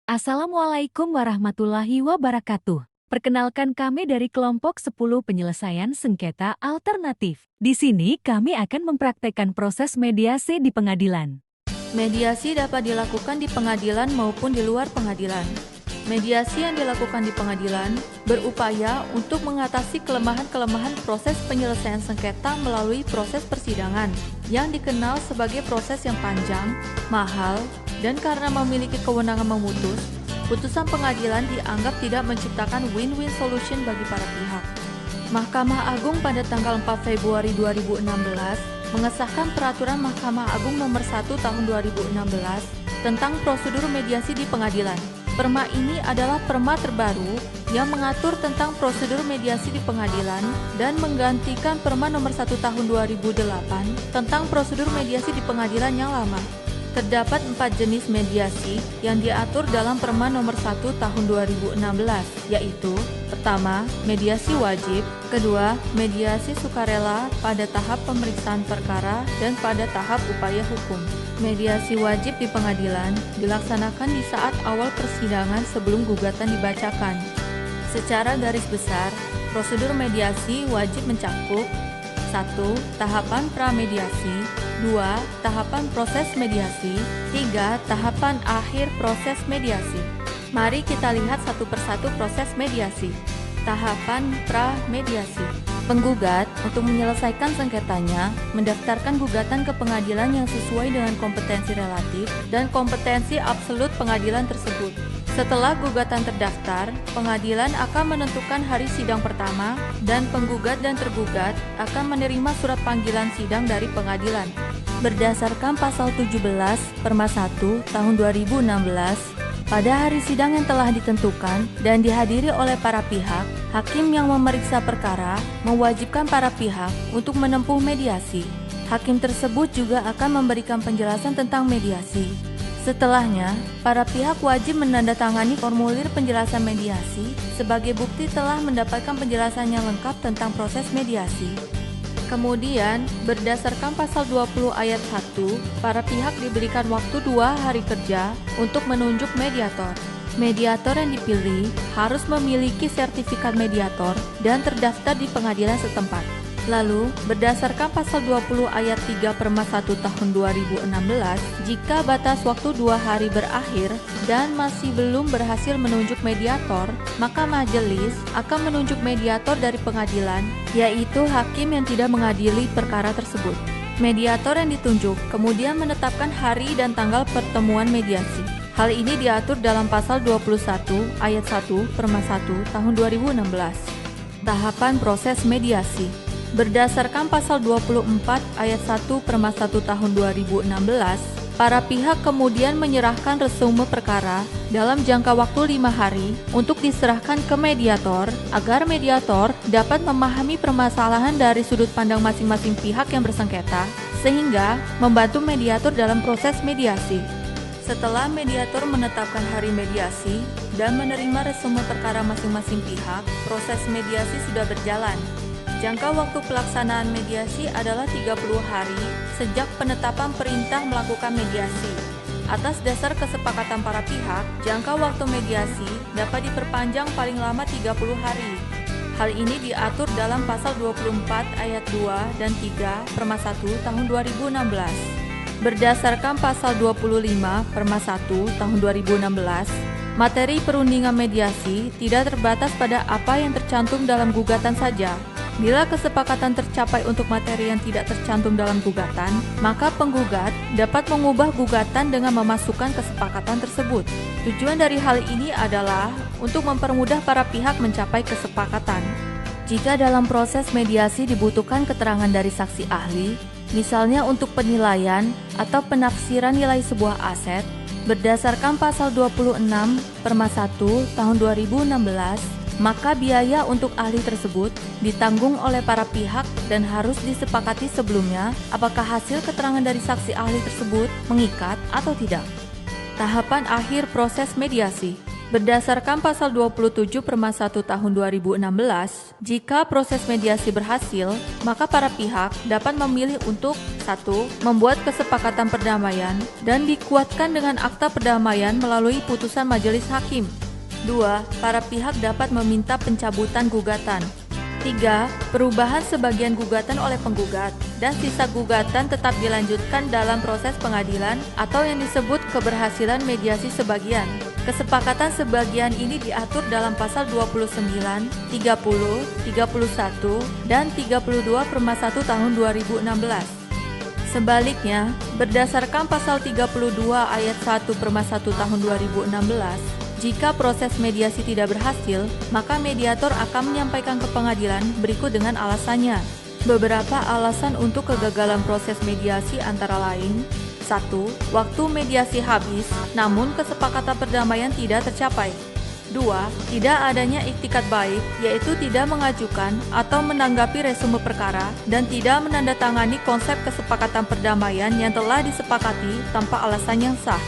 Assalamualaikum warahmatullahi wabarakatuh. Perkenalkan kami dari kelompok 10 penyelesaian sengketa alternatif. Di sini kami akan mempraktekkan proses mediasi di pengadilan. Mediasi dapat dilakukan di pengadilan maupun di luar pengadilan. Mediasi yang dilakukan di pengadilan berupaya untuk mengatasi kelemahan-kelemahan proses penyelesaian sengketa melalui proses persidangan yang dikenal sebagai proses yang panjang, mahal, dan karena memiliki kewenangan memutus, putusan pengadilan dianggap tidak menciptakan win-win solution bagi para pihak. Mahkamah Agung pada tanggal 4 Februari 2016 mengesahkan Peraturan Mahkamah Agung Nomor 1 Tahun 2016 tentang prosedur mediasi di pengadilan. Perma ini adalah perma terbaru yang mengatur tentang prosedur mediasi di pengadilan dan menggantikan Perma Nomor 1 Tahun 2008 tentang prosedur mediasi di pengadilan yang lama. Terdapat 4 jenis mediasi yang diatur dalam Perma Nomor 1 Tahun 2016, yaitu: pertama, mediasi wajib; kedua, mediasi sukarela pada tahap pemeriksaan perkara dan pada tahap upaya hukum. Mediasi wajib di pengadilan dilaksanakan di saat awal persidangan sebelum gugatan dibacakan. Secara garis besar, prosedur mediasi wajib mencakup 1. Tahapan pramediasi, 2. Tahapan proses mediasi, 3. Tahapan akhir proses mediasi. Mari kita lihat satu persatu proses mediasi. Tahapan pramediasi. Penggugat untuk menyelesaikan sengketanya mendaftarkan gugatan ke pengadilan yang sesuai dengan kompetensi relatif dan kompetensi absolut pengadilan tersebut. Setelah gugatan terdaftar, pengadilan akan menentukan hari sidang pertama dan penggugat dan tergugat akan menerima surat panggilan sidang dari pengadilan. Berdasarkan pasal 17 Perma 1 Tahun 2016, pada hari sidang yang telah ditentukan dan dihadiri oleh para pihak, hakim yang memeriksa perkara mewajibkan para pihak untuk menempuh mediasi. Hakim tersebut juga akan memberikan penjelasan tentang mediasi. Setelahnya, para pihak wajib menandatangani formulir penjelasan mediasi sebagai bukti telah mendapatkan penjelasan yang lengkap tentang proses mediasi. Kemudian, berdasarkan pasal 20 ayat 1, para pihak diberikan waktu 2 hari kerja untuk menunjuk mediator. Mediator yang dipilih harus memiliki sertifikat mediator dan terdaftar di pengadilan setempat. Lalu, berdasarkan pasal 20 ayat 3 Perma 1 Tahun 2016, jika batas waktu 2 hari berakhir dan masih belum berhasil menunjuk mediator, maka majelis akan menunjuk mediator dari pengadilan, yaitu hakim yang tidak mengadili perkara tersebut. Mediator yang ditunjuk kemudian menetapkan hari dan tanggal pertemuan mediasi. Hal ini diatur dalam pasal 21 ayat 1 Perma 1 Tahun 2016. Tahapan proses mediasi. Berdasarkan pasal 24 ayat 1 Perma 1 Tahun 2016, para pihak kemudian menyerahkan resume perkara dalam jangka waktu 5 hari untuk diserahkan ke mediator agar mediator dapat memahami permasalahan dari sudut pandang masing-masing pihak yang bersengketa sehingga membantu mediator dalam proses mediasi. Setelah mediator menetapkan hari mediasi dan menerima resume perkara masing-masing pihak, proses mediasi sudah berjalan. Jangka waktu pelaksanaan mediasi adalah 30 hari sejak penetapan perintah melakukan mediasi. Atas dasar kesepakatan para pihak, jangka waktu mediasi dapat diperpanjang paling lama 30 hari. Hal ini diatur dalam pasal 24 ayat 2 dan 3 Perma 1 Tahun 2016. Berdasarkan pasal 25 Perma 1 Tahun 2016, materi perundingan mediasi tidak terbatas pada apa yang tercantum dalam gugatan saja. Bila kesepakatan tercapai untuk materi yang tidak tercantum dalam gugatan, maka penggugat dapat mengubah gugatan dengan memasukkan kesepakatan tersebut. Tujuan dari hal ini adalah untuk mempermudah para pihak mencapai kesepakatan. Jika dalam proses mediasi dibutuhkan keterangan dari saksi ahli, misalnya untuk penilaian atau penafsiran nilai sebuah aset, berdasarkan pasal 26 Perma 1 Tahun 2016, maka biaya untuk ahli tersebut ditanggung oleh para pihak dan harus disepakati sebelumnya apakah hasil keterangan dari saksi ahli tersebut mengikat atau tidak. Tahapan akhir proses mediasi. Berdasarkan pasal 27 Perma 1 tahun 2016, jika proses mediasi berhasil, maka para pihak dapat memilih untuk 1. Membuat kesepakatan perdamaian dan dikuatkan dengan akta perdamaian melalui putusan majelis hakim. 2. Para pihak dapat meminta pencabutan gugatan. 3. Perubahan sebagian gugatan oleh penggugat dan sisa gugatan tetap dilanjutkan dalam proses pengadilan atau yang disebut keberhasilan mediasi sebagian. Kesepakatan sebagian ini diatur dalam pasal 29, 30, 31, dan 32 Perma 1 tahun 2016. Sebaliknya, berdasarkan pasal 32 ayat 1 Perma 1 tahun 2016, jika proses mediasi tidak berhasil, maka mediator akan menyampaikan ke pengadilan berikut dengan alasannya. Beberapa alasan untuk kegagalan proses mediasi antara lain: 1. Waktu mediasi habis, namun kesepakatan perdamaian tidak tercapai. 2. Tidak adanya iktikat baik, yaitu tidak mengajukan atau menanggapi resume perkara dan tidak menandatangani konsep kesepakatan perdamaian yang telah disepakati tanpa alasan yang sah.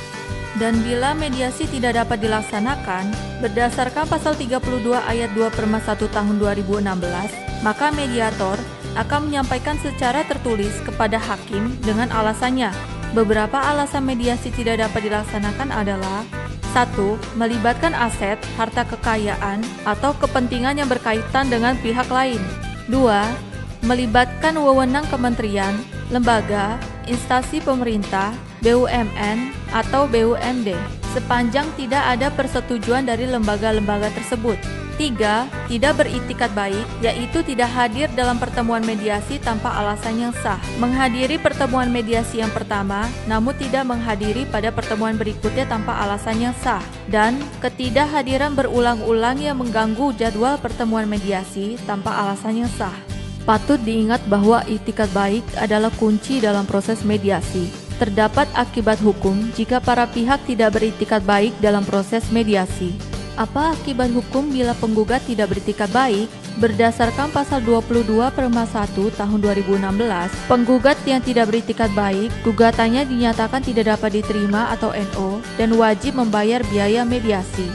Dan bila mediasi tidak dapat dilaksanakan, berdasarkan pasal 32 ayat 2 Perma 1 tahun 2016, maka mediator akan menyampaikan secara tertulis kepada hakim dengan alasannya. Beberapa alasan mediasi tidak dapat dilaksanakan adalah: 1. Melibatkan aset, harta kekayaan, atau kepentingan yang berkaitan dengan pihak lain. 2. Melibatkan wewenang kementerian, lembaga, instansi pemerintah, BUMN, atau BUMD, sepanjang tidak ada persetujuan dari lembaga-lembaga tersebut. 3. Tidak beriktikat baik, yaitu tidak hadir dalam pertemuan mediasi tanpa alasan yang sah. Menghadiri pertemuan mediasi yang pertama, namun tidak menghadiri pada pertemuan berikutnya tanpa alasan yang sah. Dan ketidakhadiran berulang-ulang yang mengganggu jadwal pertemuan mediasi tanpa alasan yang sah. Patut diingat bahwa iktikat baik adalah kunci dalam proses mediasi. Terdapat akibat hukum jika para pihak tidak beriktikat baik dalam proses mediasi. Apa akibat hukum bila penggugat tidak beriktikat baik? Berdasarkan pasal 22 Perma 1 tahun 2016, penggugat yang tidak beriktikat baik, gugatannya dinyatakan tidak dapat diterima atau NO dan wajib membayar biaya mediasi.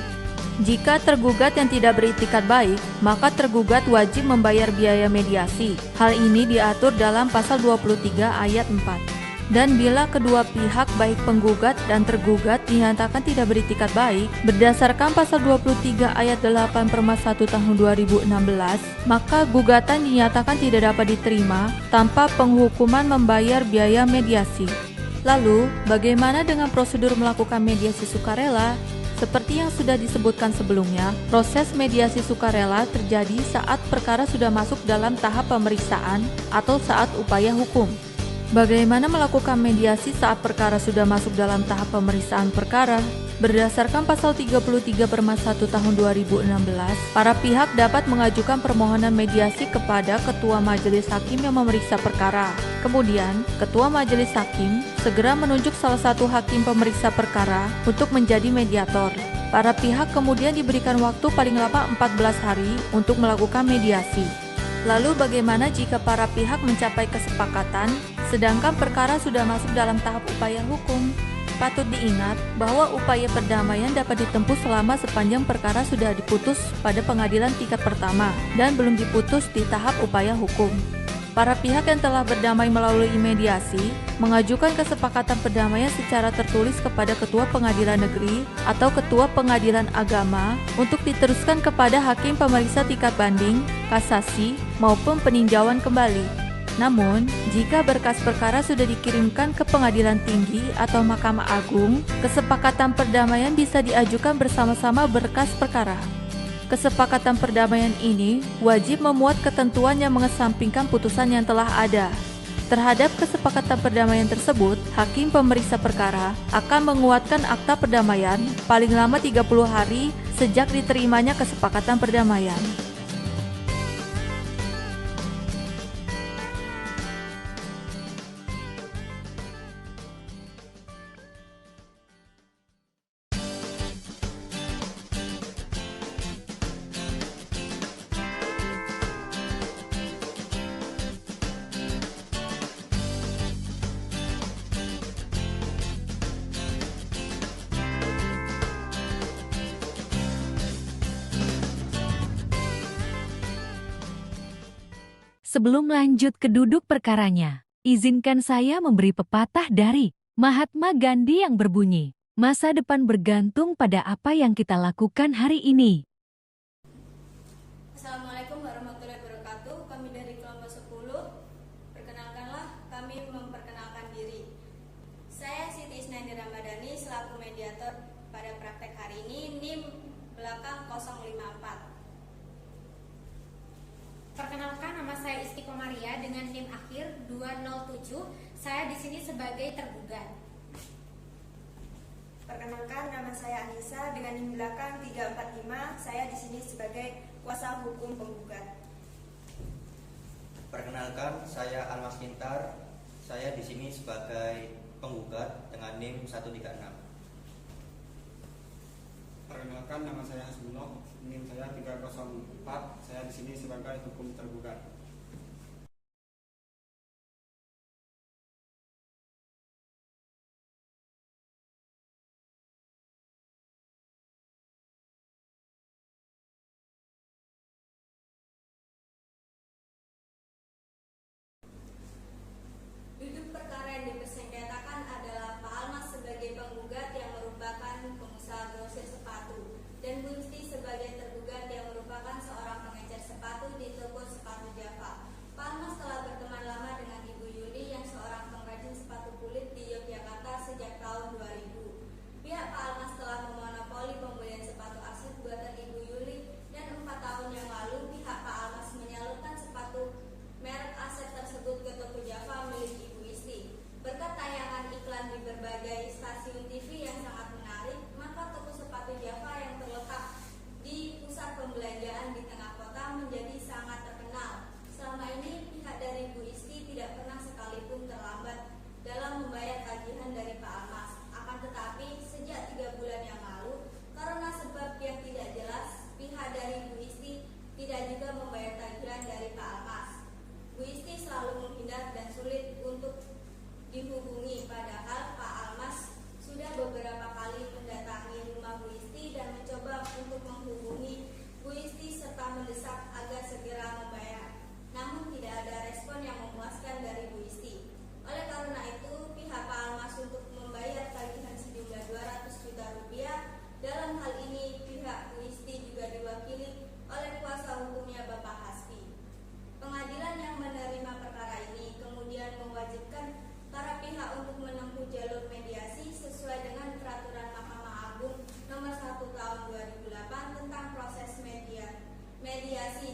Jika tergugat yang tidak beriktikat baik, maka tergugat wajib membayar biaya mediasi. Hal ini diatur dalam pasal 23 ayat 4. Dan bila kedua pihak baik penggugat dan tergugat dinyatakan tidak beriktikat baik, berdasarkan pasal 23 ayat 8 Perma 1 tahun 2016, maka gugatan dinyatakan tidak dapat diterima tanpa penghukuman membayar biaya mediasi. Lalu, bagaimana dengan prosedur melakukan mediasi sukarela? Seperti yang sudah disebutkan sebelumnya, proses mediasi sukarela terjadi saat perkara sudah masuk dalam tahap pemeriksaan atau saat upaya hukum. Bagaimana melakukan mediasi saat perkara sudah masuk dalam tahap pemeriksaan perkara? Berdasarkan pasal 33 Perma 1 tahun 2016, para pihak dapat mengajukan permohonan mediasi kepada Ketua Majelis Hakim yang memeriksa perkara. Kemudian, Ketua Majelis Hakim segera menunjuk salah satu hakim pemeriksa perkara untuk menjadi mediator. Para pihak kemudian diberikan waktu paling lama 14 hari untuk melakukan mediasi. Lalu bagaimana jika para pihak mencapai kesepakatan, sedangkan perkara sudah masuk dalam tahap upaya hukum? Patut diingat bahwa upaya perdamaian dapat ditempuh selama sepanjang perkara sudah diputus pada pengadilan tingkat pertama dan belum diputus di tahap upaya hukum. Para pihak yang telah berdamai melalui mediasi mengajukan kesepakatan perdamaian secara tertulis kepada Ketua Pengadilan Negeri atau Ketua Pengadilan Agama untuk diteruskan kepada hakim pemeriksa tingkat banding, kasasi, maupun peninjauan kembali. Namun, jika berkas perkara sudah dikirimkan ke Pengadilan Tinggi atau Mahkamah Agung, kesepakatan perdamaian bisa diajukan bersama-sama berkas perkara. Kesepakatan perdamaian ini wajib memuat ketentuan yang mengesampingkan putusan yang telah ada. Terhadap kesepakatan perdamaian tersebut, hakim pemeriksa perkara akan menguatkan akta perdamaian paling lama 30 hari sejak diterimanya kesepakatan perdamaian. Sebelum lanjut ke duduk perkaranya, izinkan saya memberi pepatah dari Mahatma Gandhi yang berbunyi, masa depan bergantung pada apa yang kita lakukan hari ini. Assalamualaikum warahmatullahi wabarakatuh. Kami dari kelompok 10. Perkenalkanlah, kami memperkenalkan diri. Saya Siti Isnandi Ramadhani selaku mediator pada praktek hari ini, NIM belakang 054. Perkenalkan, nama saya Istiqomaria dengan NIM akhir 207. Saya di sini sebagai tergugat. Perkenalkan, nama saya Anissa dengan NIM belakang 345. Saya di sini sebagai kuasa hukum penggugat. Perkenalkan, saya Almas Kintar. Saya di sini sebagai penggugat dengan NIM 136. Perkenalkan, nama saya Hasbullah, NIM saya 304. Saya di sini sebagai hukum tergugat. Duduk perkara yang dipersengketakan adalah Pak Almas sebagai penggugat yang merupakan pengusaha grosir sepatu dan Bu Isti sebagai tergugat yang merupakan seorang pengecer sepatu di toko sepatu Java. Pak Almas telah berteman lama dengan Ibu Yuli yang seorang pengrajin sepatu kulit di Yogyakarta sejak tahun 2000. Pihak Pak Almas telah memonopoli pembelian sepatu aset buatan Ibu Yuli dan 4 tahun yang lalu pihak Pak Almas menyalurkan sepatu merek aset tersebut ke toko Java milik Ibu Isti. Berkat tayangan iklan di berbagai stasiun TV yang sangat menarik, maka toko sepatu Java yang terletak di pusat pembelanjaan di tengah kota menjadi sangat terkenal. Selama ini pihak dari Bu Isti tidak pernah sekalipun terlambat dalam membayar tagihan dari Pak Almas. Akan tetapi sejak 3 bulan yang lalu, karena sebab yang tidak jelas, pihak dari Bu Isti tidak juga membayar tagihan dari Pak Almas. Bu Isti selalu menghindar dan sulit untuk dihubungi, padahal Pak Almas sudah beberapa kali mendatangi rumah Bu Isti dan mencoba untuk menghubungi Bu Isti serta mendesak agar segera membayar. Namun tidak ada respon yang memuaskan dari Bu Isti. Oleh karena itu, pihak Pak Almas untuk membayar tagihan sejumlah 200 juta rupiah. Dalam hal ini, pihak Bu Isti juga diwakili oleh kuasa hukumnya Bapak Hasbi. Pengadilan yang menerima perkara ini kemudian mewajibkan para pihak untuk menempuh jalur mediasi sesuai dengan Peraturan Mahkamah Agung Nomor 1 Tahun 2008 tentang proses mediasi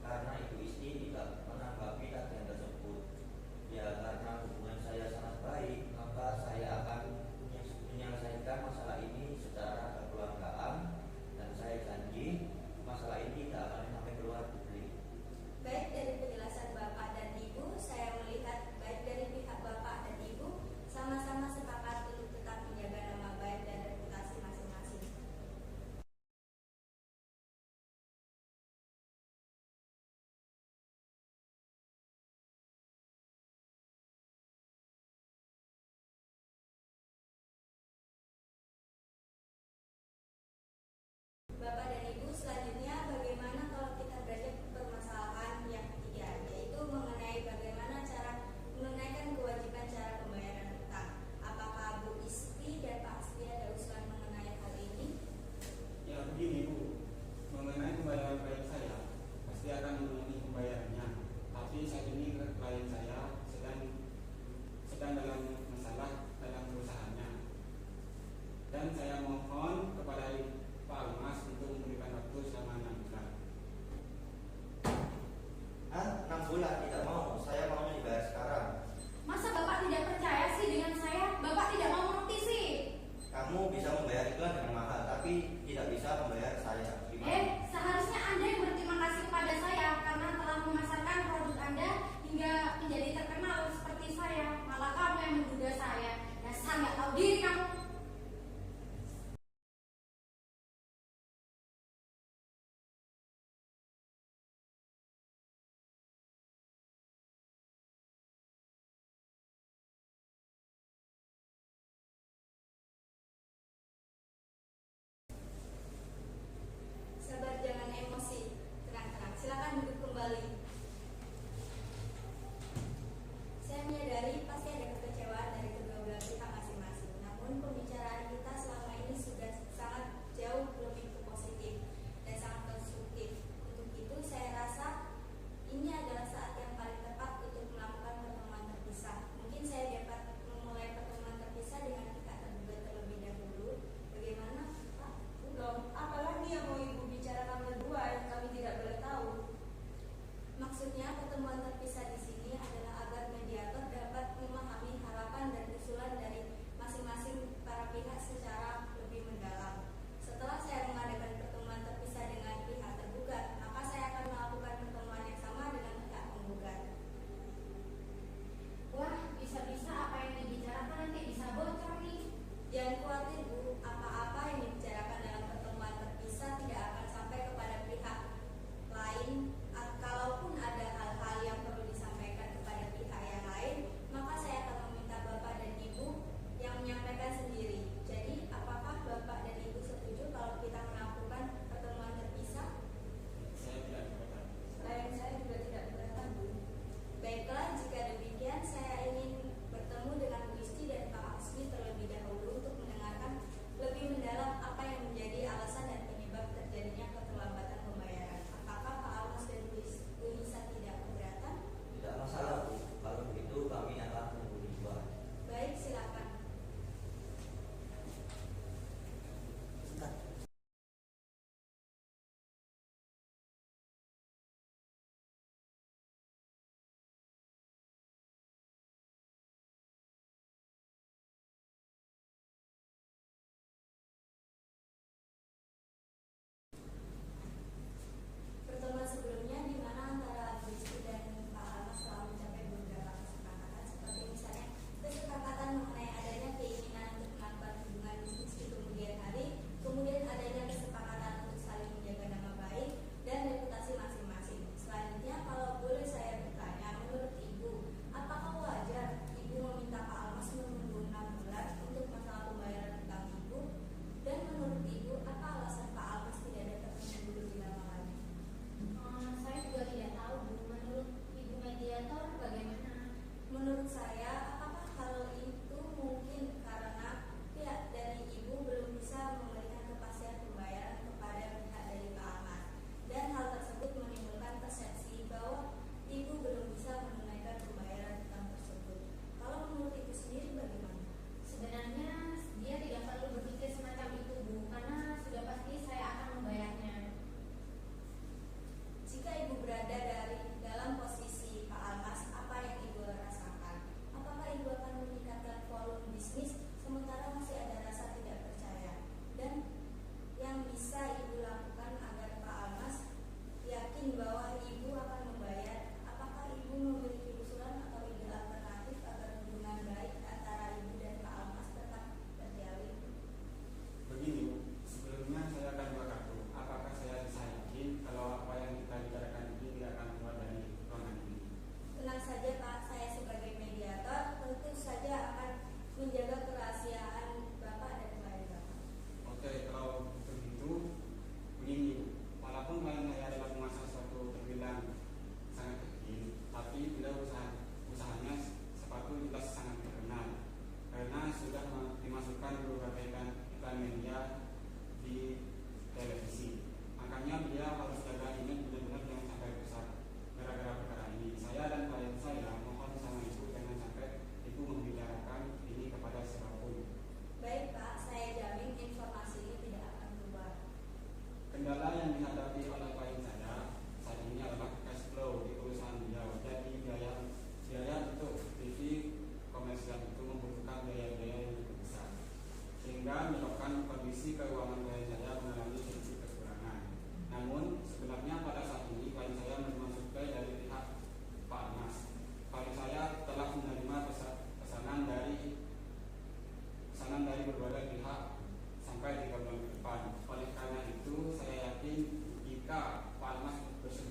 karena Ibu Isti tidak menanggapi tagihan tersebut. Ya, karena hubungan saya sangat baik, maka saya akan menyelesaikan masalah ini secara kekeluargaan, dan saya janji masalah ini tidak akan sampai keluar publik. Baik dari penjelasan Bapak dan Ibu, saya melihat baik dari pihak Bapak dan Ibu sama-sama sepakat untuk tetap menjaga nama baik dan reputasi masing-masing.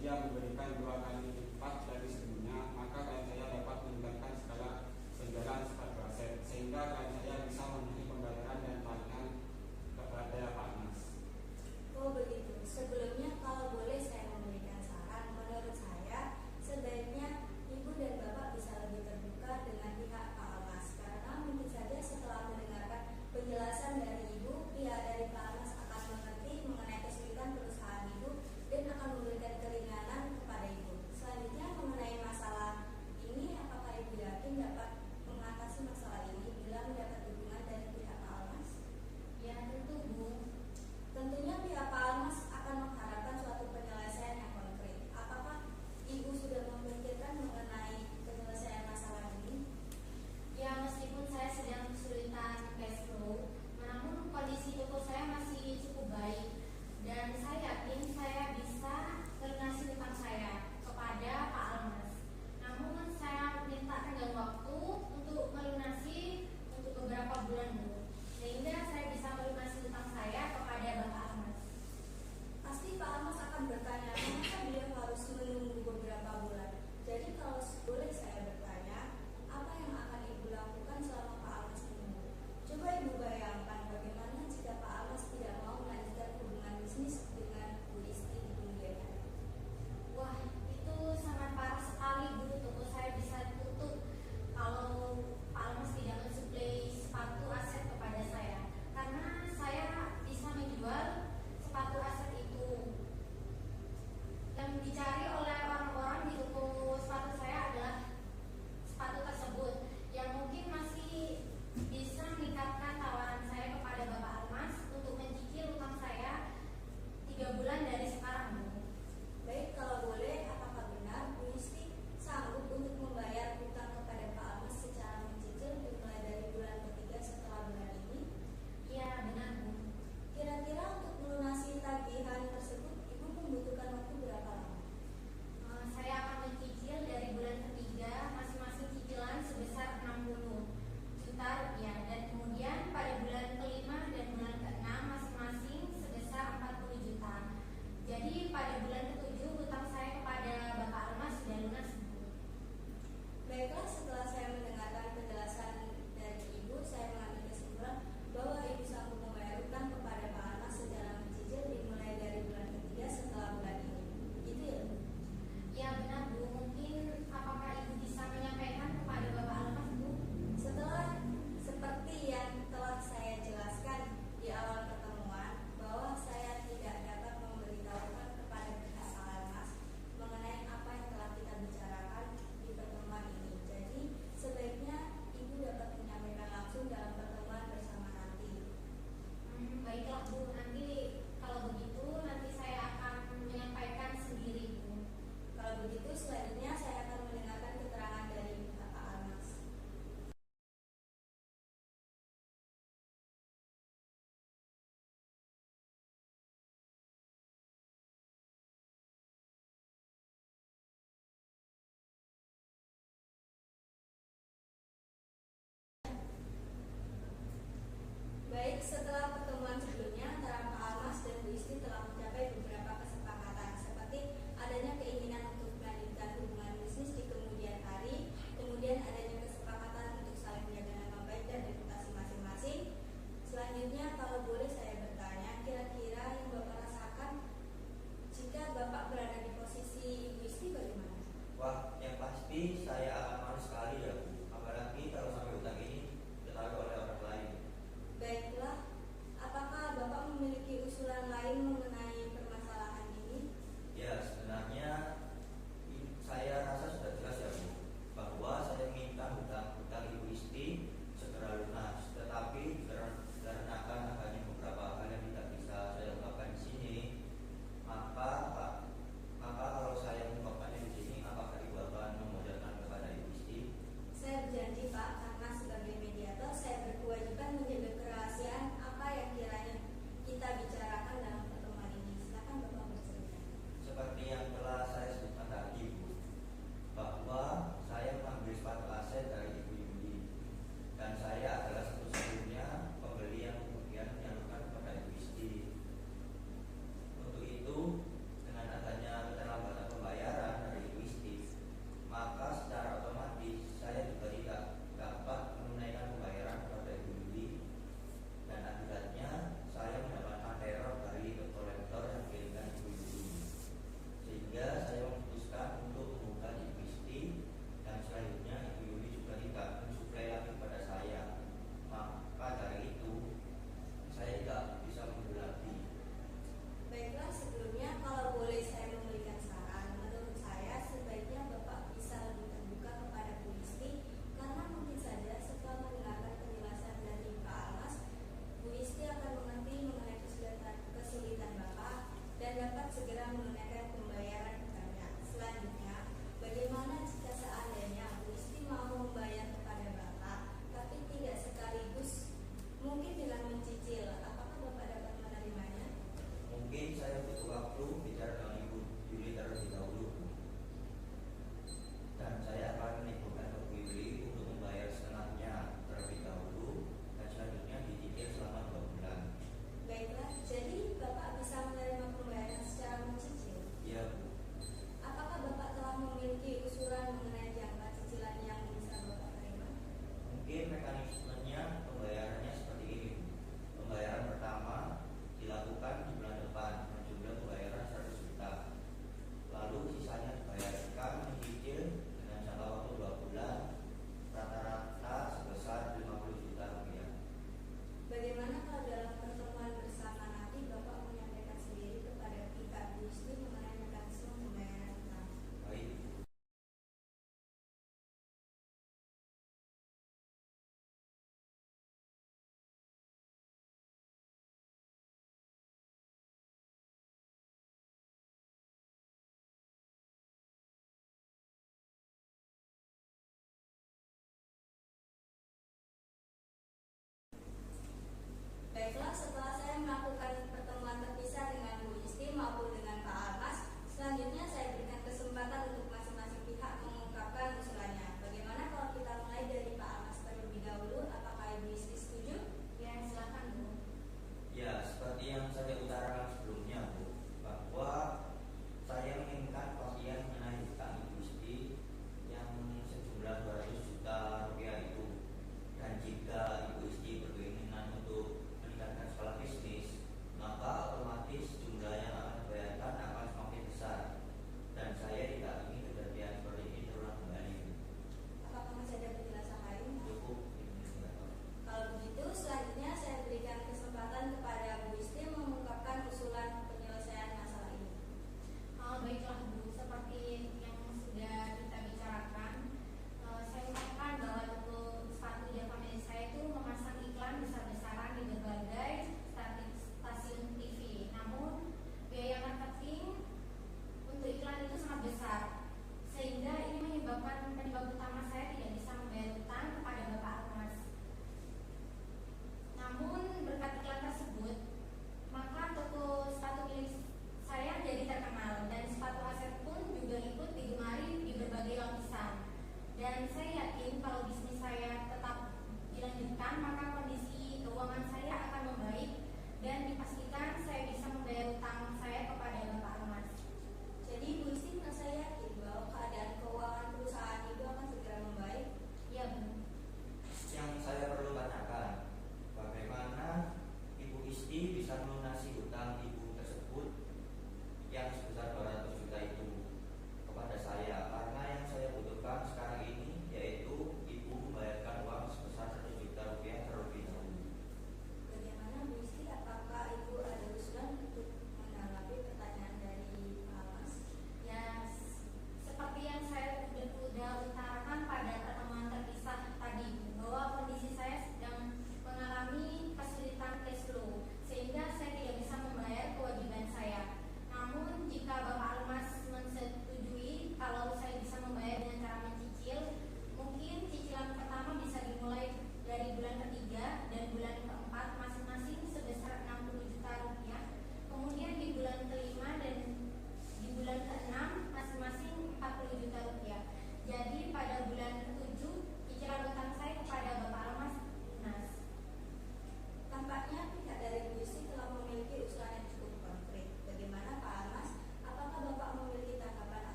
bersedia memberikan 2 kali lipat dari sebelumnya, maka klien saya dapat meningkatkan skala penjualan sepatu aset sehingga klien saya bisa memenuhi pembayaran dan tagihan kepada Pak Anas. Oh begitu. Sebelumnya kalau boleh saya memberikan saran, menurut saya sebaiknya Ibu dan Bapak bisa lebih terbuka dengan pihak Pak Almas, karena mungkin saja setelah mendengarkan penjelasan dari Ibu, pihak dari Pak Almas akan mengerti mengenai kesulitan perusahaan Ibu dan akan memberikan keringanan kepada Ibu.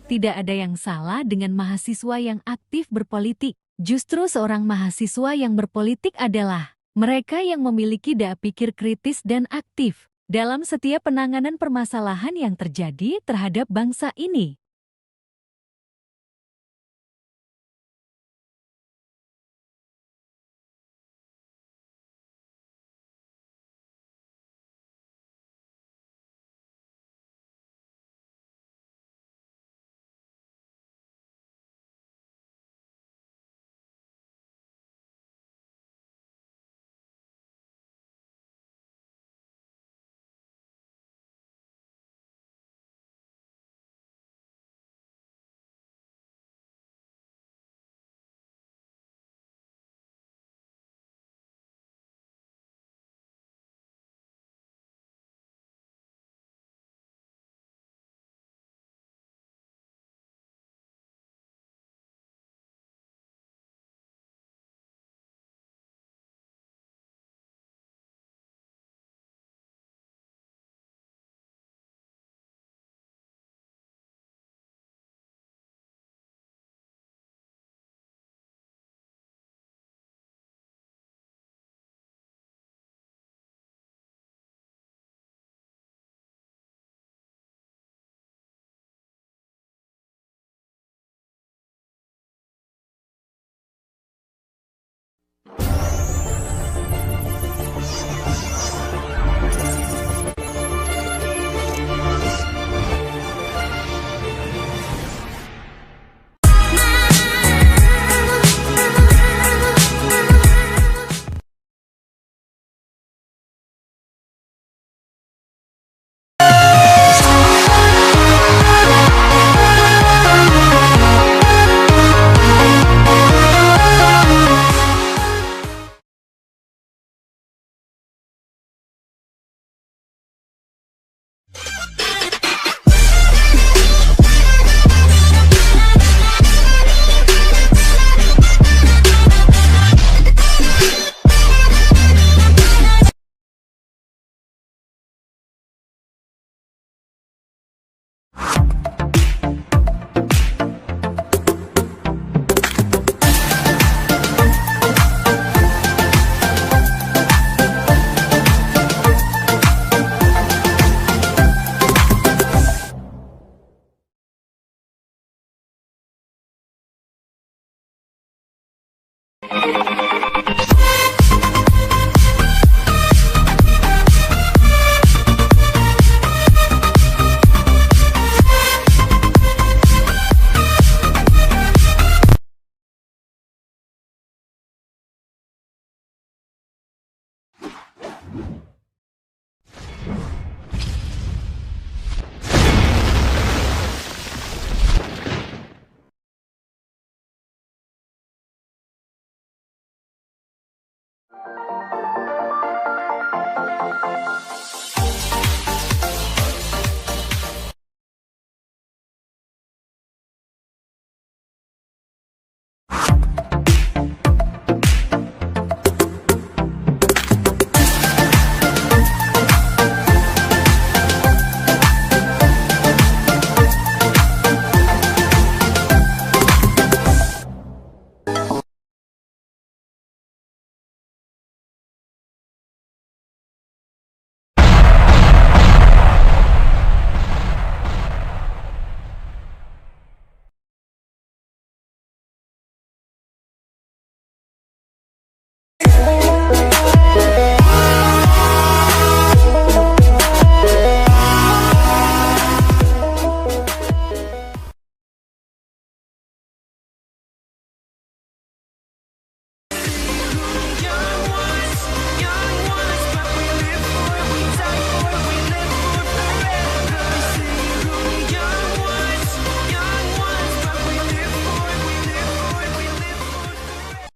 Tidak ada yang salah dengan mahasiswa yang aktif berpolitik. Justru seorang mahasiswa yang berpolitik adalah mereka yang memiliki daya pikir kritis dan aktif dalam setiap penanganan permasalahan yang terjadi terhadap bangsa ini.